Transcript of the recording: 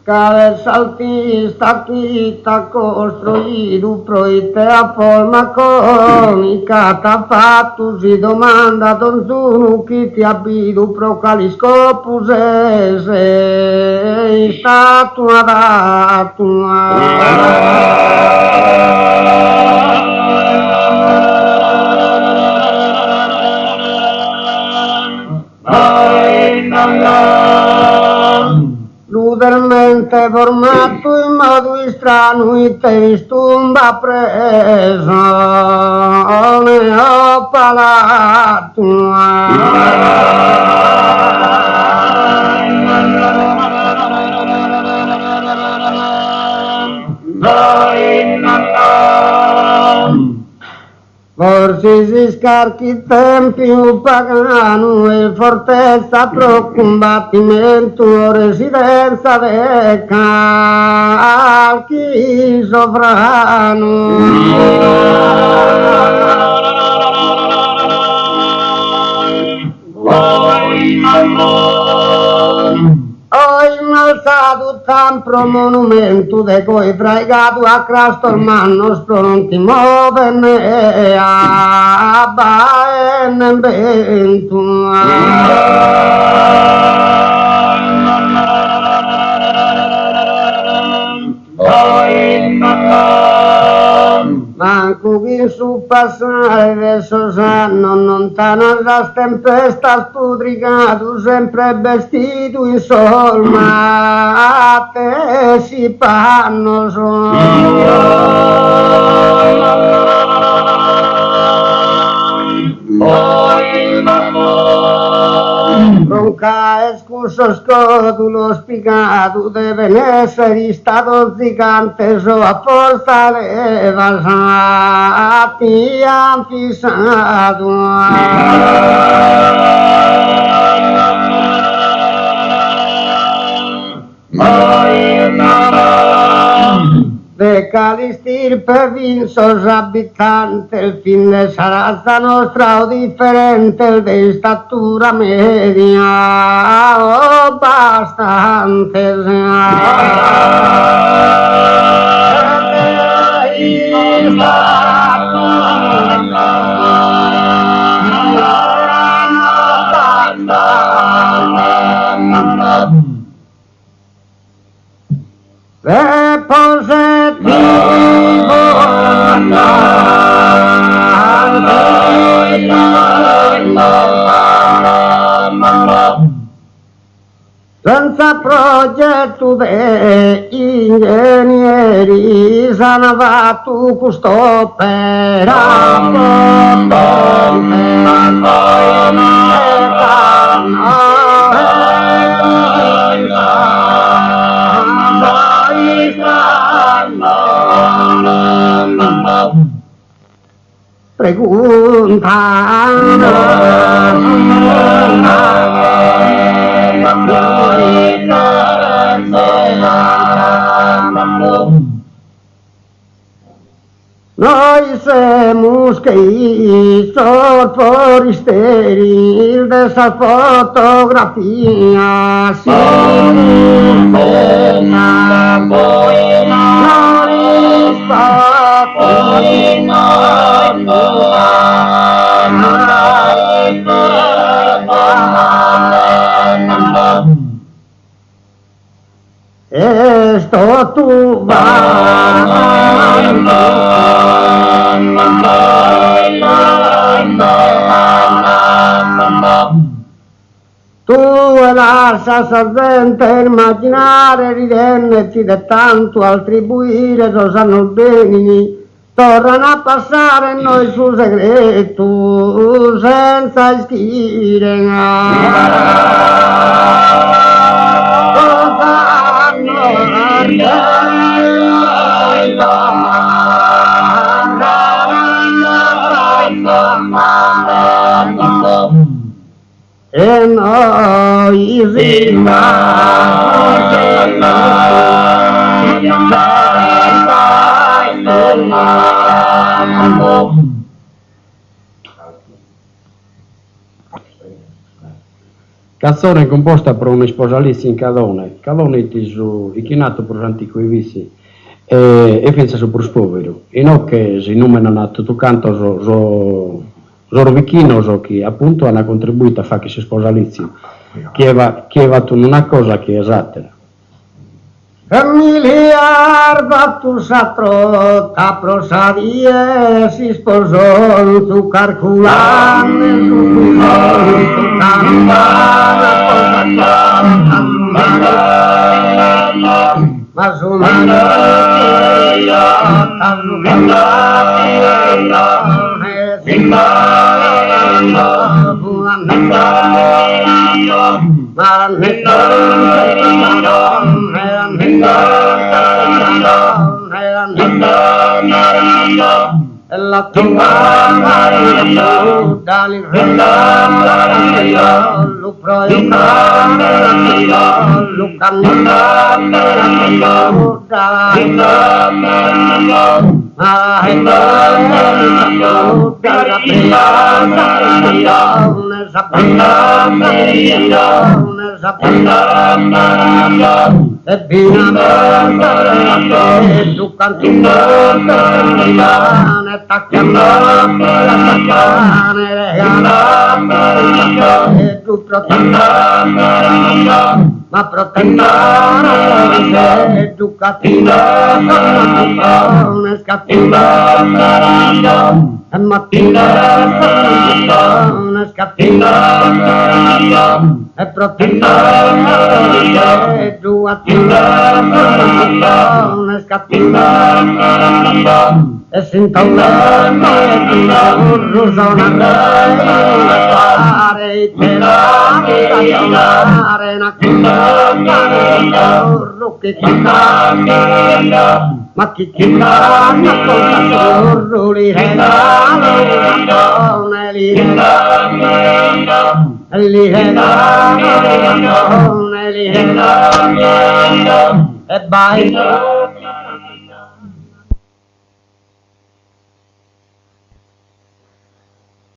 Cabeza artista kita costruído proitea forma cónica tapatus y domanda donzunu que te abido procaliscopus ese statua datua. Ludermente formato in modo strano in testumba presa ne ho palato forse si scarchi i tempi un pagano e fortezza pro combattimento residenza del calchi sovrano. Ho innalzato tampro monumento de coi fregato a Crastorman nostro non ti muovene a baene vento. Manco che su passare adesso sanno lontana la tempesta spudricato sempre vestito in sol ma a te si panno Ronca escuso scodulo spiegato deve essere stato zigante so a forza leva ti han fissato de calistirpe vinsos abitante il fin de sarà nostra o differente il de statura media o bastante senza progetto de ingegneri sanavato questo per Noi semos que sor foristeri dessa fotografia esto tu tu lascias al vento immaginare ridenderci da tanto attribuire lo sanno bene tornano a passare noi sul segreto senza ischire e noi Canzone composta per un sposalizio in Cadone. Cadone è su i chinato per antico visi e pensa su per povero. E non che si nominano tutto canto so vicino so che appunto hanno contribuito a fare questo sposalizio. Che è fatto una cosa che è esatta. Miliarda tu satro ta prosadie si sposò tu calculando su tu campana ma su mano la tumba dali lu proyecta lu ma protendere educativa una scattiva e mattina una scattiva e protendere educativa una scattiva e si intonano un rusone fare te la canzonare una ma chi canta con ruli e vai